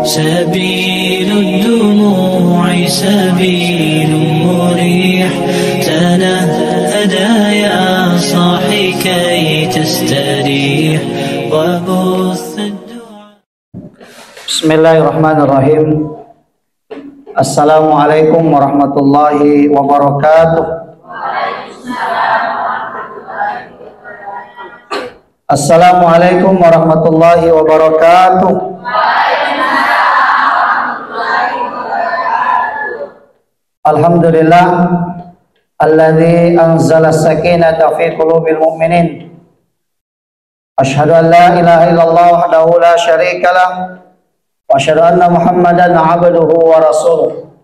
سبيل الدموع سبيل مريح تنهدى يا صاحي كي تستريح وبث الدعاء. بسم الله الرحمن الرحيم. Assalamualaikum warahmatullahi wabarakatuh. Assalamualaikum warahmatullahi wabarakatuh. Alhamdulillah alladzi anzala sakinata fi qulubil mu'minin. Asyhadu an la ilaha illallah wahdahu la syarika lah wa asyhadu anna Muhammadan 'abduhu wa rasuluh.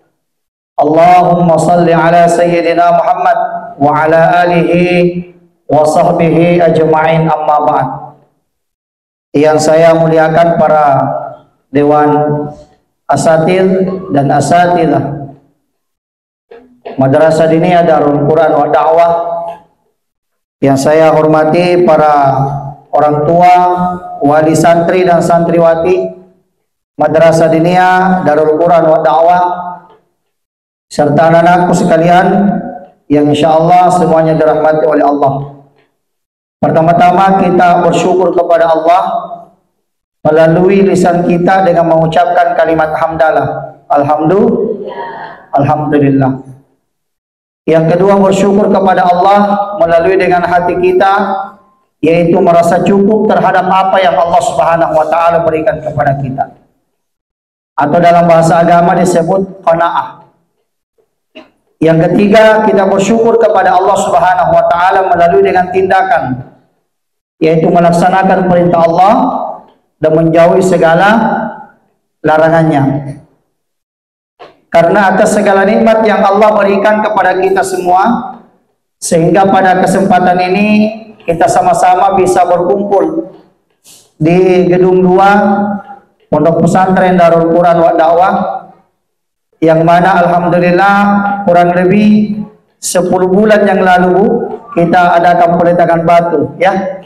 Allahumma shalli ala sayyidina Muhammad wa ala alihi wa sahbihi ajma'in, amma ba'd. Yang saya muliakan para dewan asatidz dan asatidzah Madrasah Diniyah Darul Quran wa Da'wah, yang saya hormati para orang tua, wali santri dan santriwati Madrasah Diniyah Darul Quran wa Da'wah, serta anak-anakku sekalian yang insyaallah semuanya dirahmati oleh Allah. Pertama-tama kita bersyukur kepada Allah melalui lisan kita dengan mengucapkan kalimat hamdalah. Alhamdulillah. Yang kedua, bersyukur kepada Allah melalui dengan hati kita, yaitu merasa cukup terhadap apa yang Allah Subhanahu wa taala berikan kepada kita. Atau dalam bahasa agama disebut qanaah. Yang ketiga, kita bersyukur kepada Allah Subhanahu wa taala melalui dengan tindakan, yaitu melaksanakan perintah Allah dan menjauhi segala larangannya. Karena atas segala nikmat yang Allah berikan kepada kita semua, sehingga pada kesempatan ini kita sama-sama bisa berkumpul di gedung 2 Pondok Pesantren Darul Quran wa Da'wah, yang mana alhamdulillah kurang lebih 10 bulan yang lalu kita adakan peletakan batu, ya.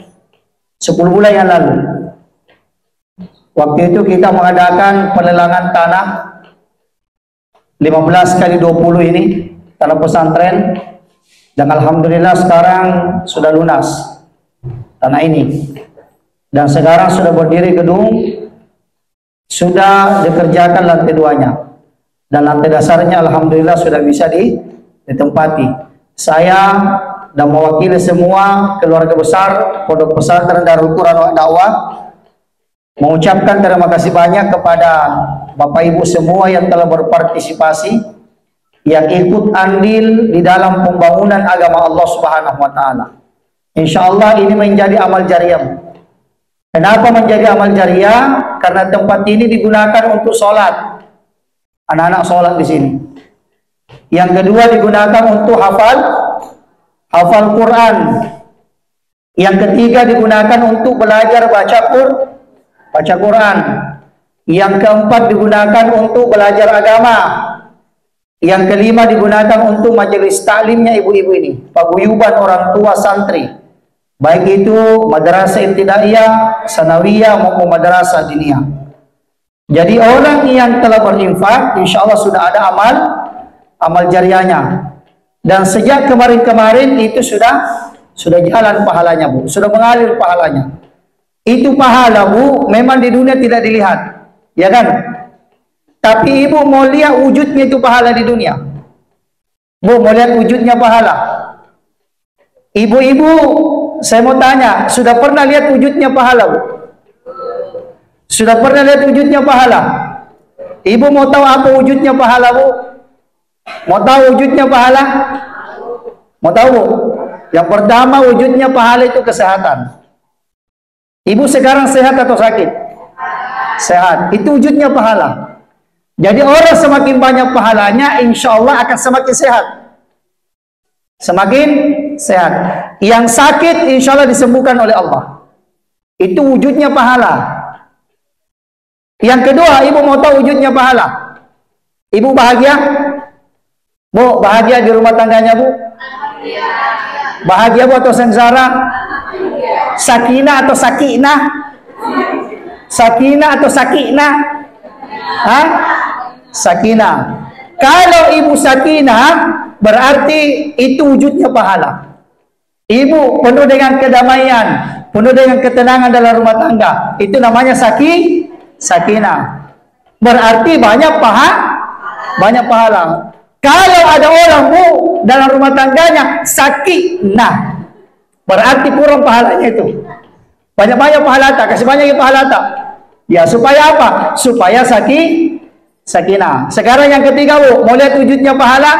10 bulan yang lalu. Waktu itu kita mengadakan pelelangan tanah 15 kali 20 ini, tanah pesantren, dan alhamdulillah sekarang sudah lunas tanah ini, dan sekarang sudah berdiri gedung, sudah dikerjakan lantai 2-nya, dan lantai dasarnya alhamdulillah sudah bisa ditempati. Saya dan mewakili semua keluarga besar Pondok Pesantren Darul Quran wa Da'wah mengucapkan terima kasih banyak kepada Bapak Ibu semua yang telah berpartisipasi, yang ikut andil di dalam pembangunan agama Allah Subhanahu wa taala. Insyaallah ini menjadi amal jariah. Kenapa menjadi amal jariah? Karena tempat ini digunakan untuk sholat. Anak-anak sholat di sini. Yang kedua, digunakan untuk hafal Quran. Yang ketiga, digunakan untuk belajar baca Quran. Yang keempat, digunakan untuk belajar agama. Yang kelima, digunakan untuk majelis taklimnya ibu-ibu ini, paguyuban orang tua santri, baik itu madrasah ibtidaiyah, sanawiyah maupun madrasah diniyah. Jadi orang yang telah berinfak, insya Allah sudah ada amal jariahnya. Dan sejak kemarin-kemarin itu sudah jalan pahalanya, Bu, sudah mengalir pahalanya. Itu pahala, Bu, memang di dunia tidak dilihat, ya kan? Tapi ibu mau lihat wujudnya itu pahala di dunia. Bu, mau lihat wujudnya pahala. Ibu-ibu, saya mau tanya, sudah pernah lihat wujudnya pahala, Bu? Sudah pernah lihat wujudnya pahala? Ibu mau tahu apa wujudnya pahala, Bu? Mau tahu wujudnya pahala? Mau tahu, Bu? Yang pertama, wujudnya pahala itu kesehatan. Ibu sekarang sehat atau sakit? Sehat. Itu wujudnya pahala. Jadi orang semakin banyak pahalanya, insya Allah akan semakin sehat. Semakin sehat. Yang sakit, insya Allah disembuhkan oleh Allah. Itu wujudnya pahala. Yang kedua, ibu mau tahu wujudnya pahala? Ibu bahagia? Bu, bahagia di rumah tangganya, Bu? Bahagia, Bu, atau sengsara? Sakinah atau sakinah? Sakinah atau sakinah? Hah? Sakinah. Kalau ibu sakinah, berarti itu wujudnya pahala. Ibu penuh dengan kedamaian, penuh dengan ketenangan dalam rumah tangga, itu namanya sakinah. Berarti banyak pahala. Kalau ada orang bu dalam rumah tangganya sakinah, berarti kurang pahalanya itu. Banyak-banyak pahala tak, kasih banyak pahala tak. Ya supaya apa? Supaya sakinah. Sekarang yang ketiga bu, mau lihat wujudnya pahala?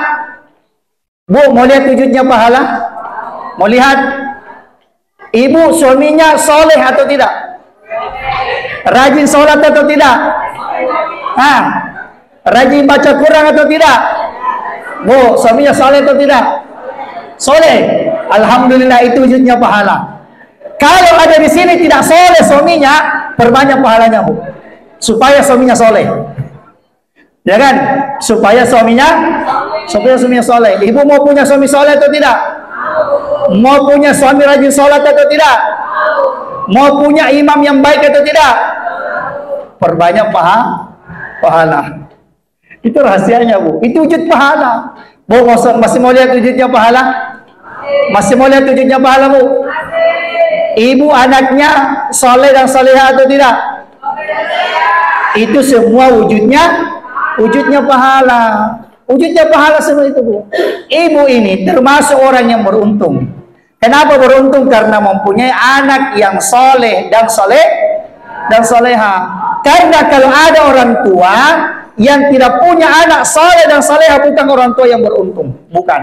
Bu, mau lihat wujudnya pahala? Mau lihat ibu suaminya soleh atau tidak? Rajin sholat atau tidak? Rajin baca Quran atau tidak? Bu, suaminya soleh atau tidak? Soleh. Alhamdulillah, itu wujudnya pahala. Kalau ada di sini tidak soleh suaminya, perbanyak pahalanya bu, supaya suaminya soleh. Ya kan? Supaya suaminya soleh. Ibu mau punya suami soleh atau tidak? Mau punya suami rajin sholat atau tidak? Mau punya imam yang baik atau tidak? Perbanyak pahala. Itu rahasianya bu. Itu wujud pahala. Bu, masih mau lihat wujudnya pahala? Masih mau lihat wujudnya pahala bu? Ibu anaknya soleh dan soleha atau tidak? Itu semua wujudnya pahala. Wujudnya pahala semua itu bu. Ibu ini termasuk orang yang beruntung. Kenapa beruntung? Karena mempunyai anak yang soleh dan soleha. Karena kalau ada orang tua yang tidak punya anak soleh dan soleha, bukan orang tua yang beruntung. Bukan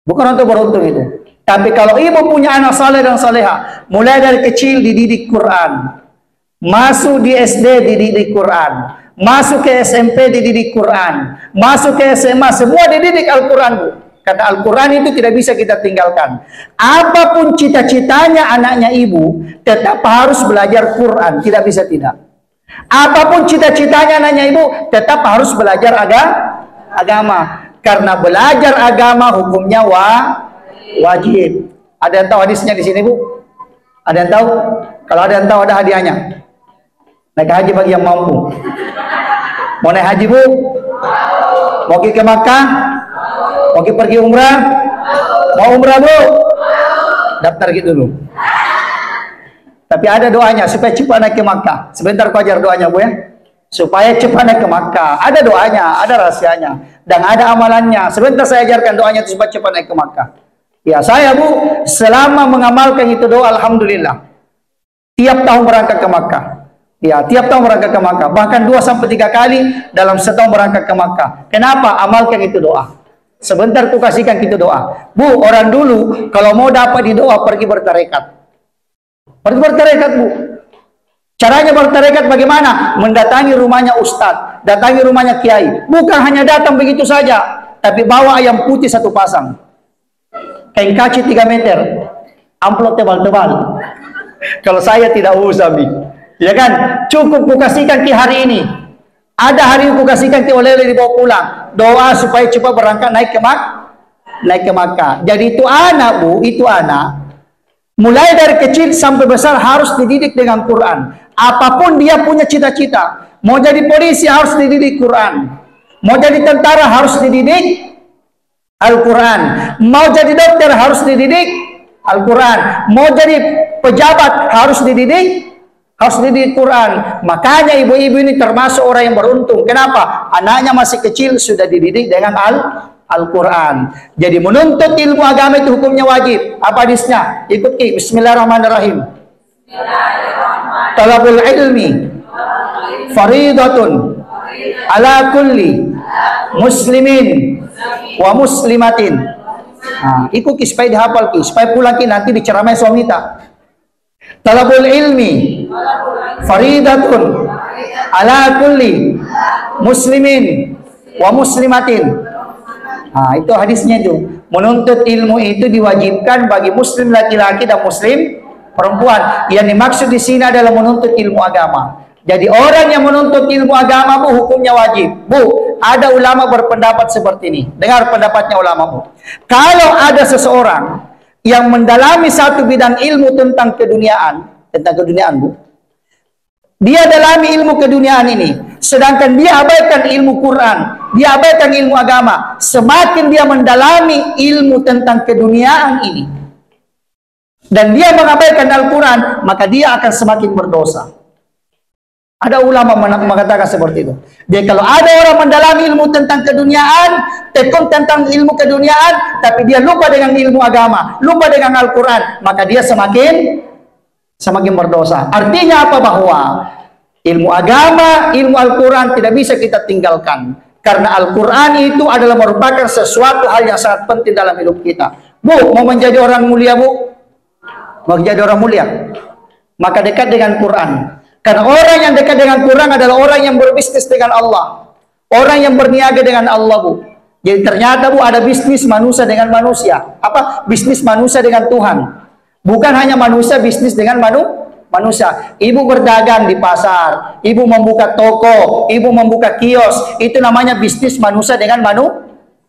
orang tua beruntung itu. Tapi kalau ibu punya anak soleh dan soleha, mulai dari kecil dididik Quran, masuk di SD dididik Quran, masuk ke SMP dididik Quran, masuk ke SMA, semua dididik Al-Quran bu. Kata Al-Quran itu tidak bisa kita tinggalkan. Apapun cita-citanya anaknya ibu, tetap harus belajar Quran, tidak bisa tidak. Apapun cita-citanya anaknya ibu, tetap harus belajar agama. Karena belajar agama hukumnya wajib. Ada yang tahu hadisnya di sini bu? Ada yang tahu? Kalau ada yang tahu, ada hadiahnya. Naik haji bagi yang mampu. Mau naik haji bu? Mau pergi ke Makkah? Mau pergi umrah? Mau umrah bu? Daftar gitu dulu. Tapi ada doanya supaya cepat naik ke Makkah. Sebentar ku ajar doanya bu ya. Supaya cepat naik ke Makkah. Ada doanya, ada rahasianya, dan ada amalannya. Sebentar saya ajarkan doanya supaya cepat naik ke Makkah. Ya saya bu, selama mengamalkan itu doa, alhamdulillah, tiap tahun berangkat ke Makkah. Ya, tiap tahun berangkat ke Makkah. Bahkan 2-3 kali dalam setahun berangkat ke Makkah. Kenapa? Amalkan itu doa. Sebentar ku kasihkan itu doa. Bu, orang dulu kalau mau dapat di doa pergi bertarekat. Pergi bertarekat bu. Caranya bertarekat bagaimana? Mendatangi rumahnya ustadz, datangi rumahnya kiai. Bukan hanya datang begitu saja, tapi bawa ayam putih 1 pasang, kain kaci 3 meter, amplop tebal-tebal. Kalau saya tidak usah bi, ya kan? Cukup ku kasihkan ki hari ini. Ada hari ku kasihkan ki oleh-oleh dibawa pulang. Doa supaya cepat berangkat naik ke Makkah. Jadi itu anak bu, itu anak. Mulai dari kecil sampai besar harus dididik dengan Quran. Apapun dia punya cita-cita, mau jadi polisi harus dididik Quran, mau jadi tentara harus dididik Al-Quran, mau jadi dokter harus dididik Al-Quran, mau jadi pejabat harus dididik Quran. Makanya ibu-ibu ini termasuk orang yang beruntung. Kenapa? Anaknya masih kecil sudah dididik dengan Al-Quran. Jadi menuntut ilmu agama itu hukumnya wajib. Apa hadisnya? Ikuti. Bismillahirrahmanirrahim. Talabul ilmi faridatun ala kulli muslimin wa muslimatin. Ikut supaya dihafal supaya pulang nanti diceramai suami tak. Talabul ilmi faridatun ala kulli muslimin wa muslimatin. Itu hadisnya itu. Menuntut ilmu itu diwajibkan bagi muslim laki-laki dan muslim perempuan. Yang dimaksud di sini adalah menuntut ilmu agama. Jadi orang yang menuntut ilmu agama bu, hukumnya wajib. Bu, ada ulama berpendapat seperti ini. Dengar pendapatnya ulama bu. Kalau ada seseorang yang mendalami satu bidang ilmu tentang keduniaan bu, Dia dalami ilmu keduniaan ini, sedangkan dia abaikan ilmu Quran, dia abaikan ilmu agama. Semakin dia mendalami ilmu tentang keduniaan ini dan dia mengabaikan Al-Quran, maka dia akan semakin berdosa. Ada ulama mengatakan seperti itu. Dia kalau ada orang mendalami ilmu tentang keduniaan, tekun tentang ilmu keduniaan, tapi dia lupa dengan ilmu agama, lupa dengan Al-Quran, maka dia semakin berdosa. Artinya apa? Bahwa ilmu agama, ilmu Al-Quran tidak bisa kita tinggalkan. Karena Al-Quran itu adalah merupakan sesuatu hal yang sangat penting dalam hidup kita. Bu, mau menjadi orang mulia, Bu? Mau menjadi orang mulia? Maka dekat dengan Quran. Karena orang yang dekat dengan Quran adalah orang yang berbisnis dengan Allah. Orang yang berniaga dengan Allah, Bu. Jadi ternyata, Bu, ada bisnis manusia dengan manusia. Apa? Bisnis manusia dengan Tuhan. Bukan hanya manusia bisnis dengan manusia. Ibu berdagang di pasar, ibu membuka toko, ibu membuka kios, itu namanya bisnis manusia dengan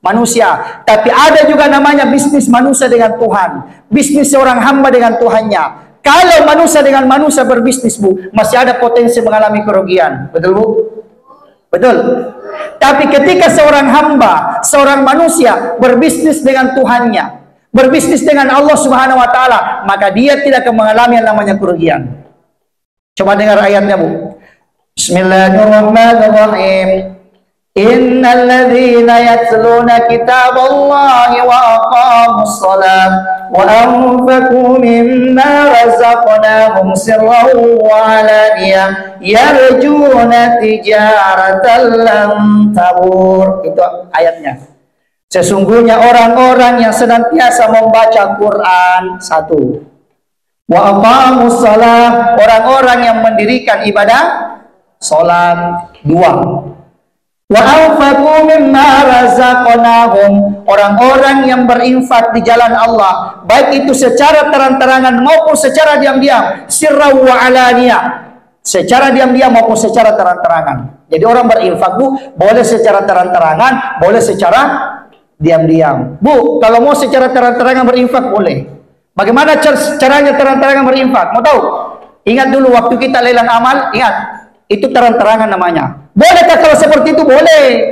manusia. Tapi ada juga namanya bisnis manusia dengan Tuhan, bisnis seorang hamba dengan Tuhannya. Kalau manusia dengan manusia berbisnis, Bu, masih ada potensi mengalami kerugian. Betul, Bu? Betul. Tapi ketika seorang hamba, seorang manusia berbisnis dengan Tuhannya, berbisnis dengan Allah Subhanahu wa taala, maka dia tidak akan mengalami yang namanya kerugian. Coba dengar ayatnya, Bu. Bismillahirrahmanirrahim. Innal ladzina yatluna kitaballahi wa aqamus shalah wa anfaqu mimma razaqnahum sirran wa alaniyah yarjuna tijaratan lan tabur. Itu ayatnya. Sesungguhnya orang-orang yang senantiasa membaca Quran, satu. Wa aqamus shalah, orang-orang yang mendirikan ibadah salat, dua. Wa anfaqu mimma razaqnahum, orang-orang yang berinfak di jalan Allah, baik itu secara terang-terangan maupun secara diam-diam, sirra wa alaniyah, secara diam-diam maupun secara terang-terangan. Jadi orang berinfak, Bu, boleh secara terang-terangan, boleh secara diam-diam. Bu, kalau mau secara terang-terangan berinfak boleh. Bagaimana caranya terang-terangan berinfak? Mau tahu? Ingat dulu waktu kita lelang amal, ingat. Itu terang-terangan namanya. Bolehkah kalau seperti itu? Boleh.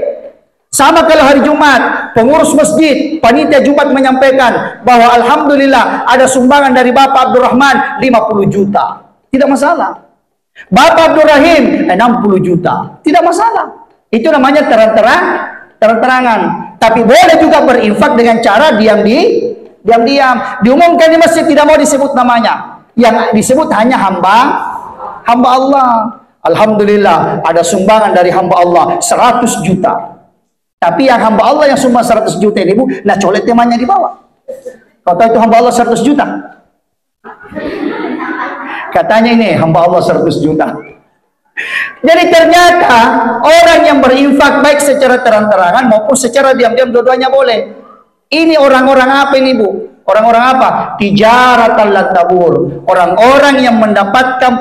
Sama kalau hari Jumat, pengurus masjid, panitia Jumat menyampaikan bahwa alhamdulillah ada sumbangan dari Bapak Abdurrahman 50 juta. Tidak masalah. Bapak Abdurrahim 60 juta. Tidak masalah. Itu namanya terang-terangan. Tapi boleh juga berinfak dengan cara diam-diam. Diumumkan di masjid, tidak mau disebut namanya. Yang disebut hanya hamba Allah. Alhamdulillah ada sumbangan dari hamba Allah 100 juta. Tapi yang hamba Allah yang sumbang 100 juta ini, Bu, nah colet temannya di bawah. Kau tahu itu hamba Allah 100 juta? Katanya ini hamba Allah 100 juta. Jadi ternyata orang yang berinfak baik secara terang-terangan maupun secara diam-diam, dua-duanya boleh. Ini orang-orang apa ini, Bu? Orang-orang apa? Tijaratan lan tabur. Orang-orang yang mendapatkan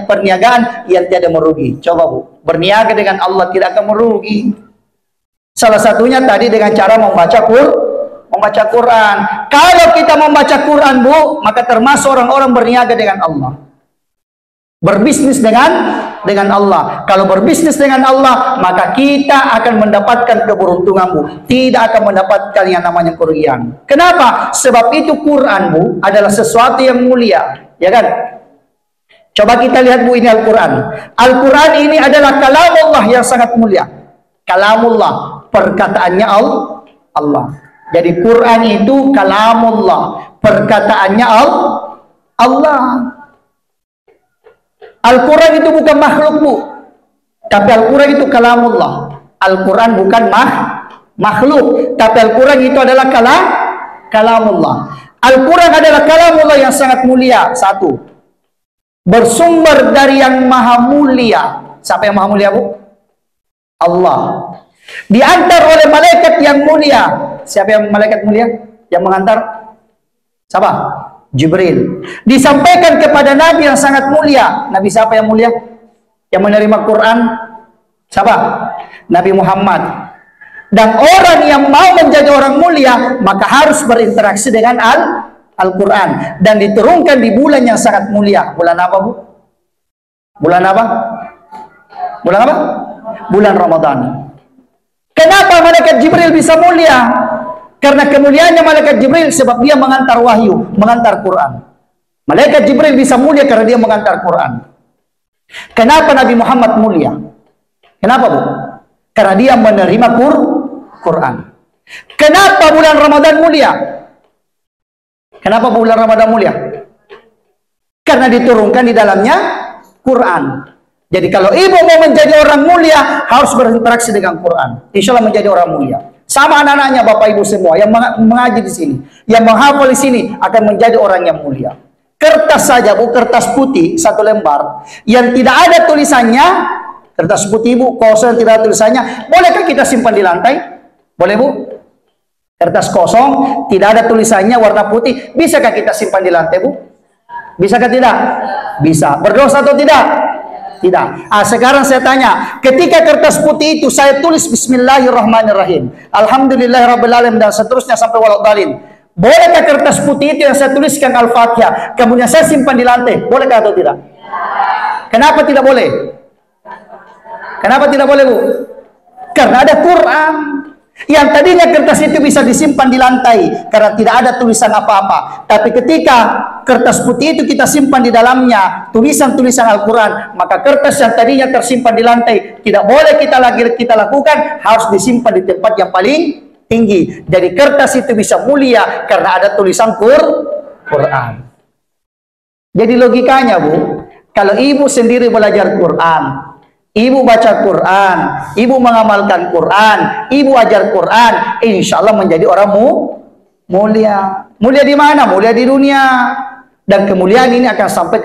perniagaan yang tiada merugi. Coba, Bu, berniaga dengan Allah tidak akan merugi. Salah satunya tadi dengan cara membaca Quran. Kalau kita membaca Quran, Bu, maka termasuk orang-orang berniaga dengan Allah. Berbisnis dengan Allah. Kalau berbisnis dengan Allah, maka kita akan mendapatkan keberuntungan, Bu. Tidak akan mendapatkan yang namanya kerugian. Kenapa? Sebab itu Quran, Bu, adalah sesuatu yang mulia, ya kan? Coba kita lihat, Bu, ini Al-Quran. Al-Quran ini adalah kalamullah yang sangat mulia. Kalamullah, perkataannya Allah. Jadi Quran itu kalamullah, perkataannya Allah. Al-Quran itu bukan makhluk, Bu, tapi Al-Quran itu kalamullah. Al-Quran bukan makhluk, tapi Al-Quran itu adalah kalamullah. Al-Quran adalah kalamullah yang sangat mulia. Satu, bersumber dari yang maha mulia. Siapa yang maha mulia, Bu? Allah. Diantar oleh malaikat yang mulia. Siapa yang malaikat mulia yang mengantar? Siapa? Jibril. Disampaikan kepada Nabi yang sangat mulia. Nabi siapa yang mulia? Yang menerima Quran? Siapa? Nabi Muhammad. Dan orang yang mau menjadi orang mulia, maka harus berinteraksi dengan Al-Quran. Dan diturunkan di bulan yang sangat mulia. Bulan apa, Bu? Bulan apa? Bulan apa? Bulan Ramadan. Kenapa malaikat Jibril bisa mulia? Karena kemuliaannya malaikat Jibril sebab dia mengantar wahyu, mengantar Quran. Malaikat Jibril bisa mulia karena dia mengantar Quran. Kenapa Nabi Muhammad mulia? Kenapa, Bu? Karena dia menerima Quran. Kenapa bulan Ramadan mulia? Kenapa bulan Ramadan mulia? Karena diturunkan di dalamnya Quran. Jadi kalau ibu mau menjadi orang mulia, harus berinteraksi dengan Quran. Insya Allah menjadi orang mulia. Sama anak-anaknya, Bapak Ibu semua yang mengaji di sini, yang menghafal di sini akan menjadi orang yang mulia. Kertas saja, Bu, kertas putih satu lembar yang tidak ada tulisannya, kertas putih, Bu, kosong tidak ada tulisannya, bolehkah kita simpan di lantai? Boleh, Bu? Kertas kosong tidak ada tulisannya warna putih, bisakah kita simpan di lantai, Bu? Bisakah tidak? Bisa. Berdosa atau tidak? Tidak. Sekarang saya tanya, ketika kertas putih itu saya tulis Bismillahirrahmanirrahim, Alhamdulillahirrabbilalamin dan seterusnya sampai waladhdallin, bolehkah kertas putih itu yang saya tuliskan Al-Fatihah kemudian saya simpan di lantai? Bolehkah atau tidak? Kenapa tidak boleh? Kenapa tidak boleh, Bu? Karena ada Quran. Yang tadinya kertas itu bisa disimpan di lantai karena tidak ada tulisan apa-apa. Tapi ketika kertas putih itu kita simpan di dalamnya tulisan-tulisan Al-Quran, maka kertas yang tadinya tersimpan di lantai tidak boleh kita lakukan, harus disimpan di tempat yang paling tinggi. Jadi kertas itu bisa mulia karena ada tulisan Quran. Jadi logikanya, Bu, kalau ibu sendiri belajar Quran, ibu baca Quran, ibu mengamalkan Quran, ibu ajar Quran, insya Allah menjadi orang mulia. Mulia di mana? Mulia di dunia. Dan kemuliaan ini akan sampai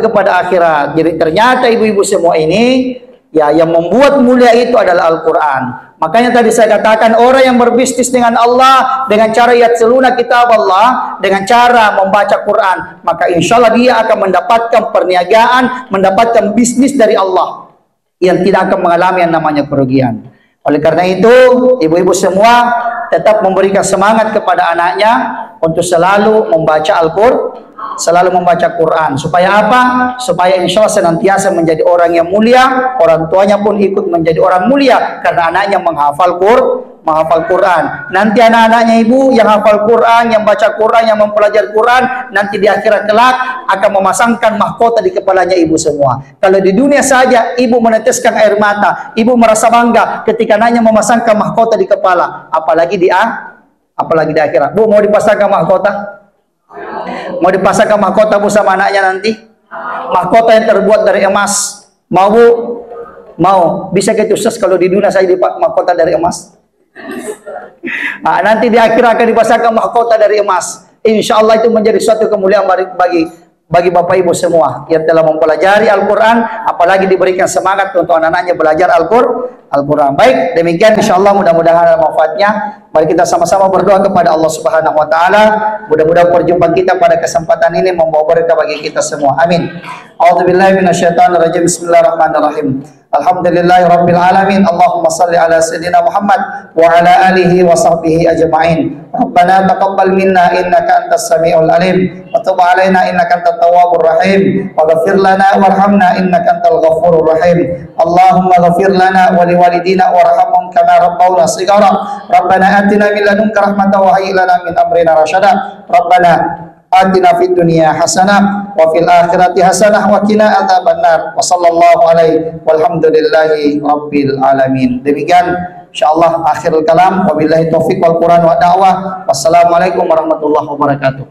kepada akhirat. Jadi ternyata ibu-ibu semua ini, ya, yang membuat mulia itu adalah Al-Quran. Makanya tadi saya katakan, orang yang berbisnis dengan Allah dengan cara yatsluna kitab Allah, dengan cara membaca Quran, maka insya Allah dia akan mendapatkan perniagaan, mendapatkan bisnis dari Allah yang tidak akan mengalami yang namanya kerugian. Oleh karena itu, ibu-ibu semua tetap memberikan semangat kepada anaknya untuk selalu membaca Al-Quran, selalu membaca Quran. Supaya apa? Supaya insya Allah senantiasa menjadi orang yang mulia, orang tuanya pun ikut menjadi orang mulia karena anaknya menghafal Quran. Nanti anak-anaknya ibu yang hafal Quran, yang baca Quran, yang mempelajari Quran, nanti di akhirat kelak akan memasangkan mahkota di kepalanya ibu semua. Kalau di dunia saja ibu meneteskan air mata, ibu merasa bangga ketika anaknya memasangkan mahkota di kepala, apalagi di akhirat. Bu, mau dipasangkan mahkota? Mau dipasangkan mahkota, Bu, sama anaknya nanti? Mahkota yang terbuat dari emas. Mau, Bu? Mau. Bisa gitu, Ustaz, kalau di dunia saya dipakai mahkota dari emas? Nanti di akhir akan dipasangkan mahkota dari emas. Insya Allah itu menjadi suatu kemuliaan bagi Bapak Ibu semua yang telah mempelajari Al-Quran, apalagi diberikan semangat untuk anak-anaknya belajar Al-Quran. Baik, demikian insya Allah mudah-mudahan ada manfaatnya. Mari kita sama-sama berdoa kepada Allah Subhanahu wa Ta'ala. Mudah-mudahan perjumpaan kita pada kesempatan ini membawa berkah bagi kita semua. Amin. A'udzubillahi minasyaitonirrajim. Bismillahirrahmanirrahim. Alhamdulillahi rabbil alamin. Allahumma salli ala sayyidina Muhammad wa ala alihi wa sahbihi ajma'in. Rabbana taqabbal minna innaka antas samiul alim wa tub alaina innaka antat tawwabur rahim waghfir lana warhamna innaka antal ghafurur rahim. Allahumma ghfir lana wa liwalidina warhamhum kama rabbawna shighara. Rabbana atina min ladunka rahmatan wa hayyi lana min amrina rasyada. Rabbana atina fid dunya hasanah wa fil akhirati hasanah wa qina adzabannar. Wa sallallahu alaihi walhamdulillahi rabbil alamin. Demikian insyaallah akhirul kalam, wabillahi taufiq wal Quran wa da'wah. Wassalamualaikum warahmatullahi wabarakatuh.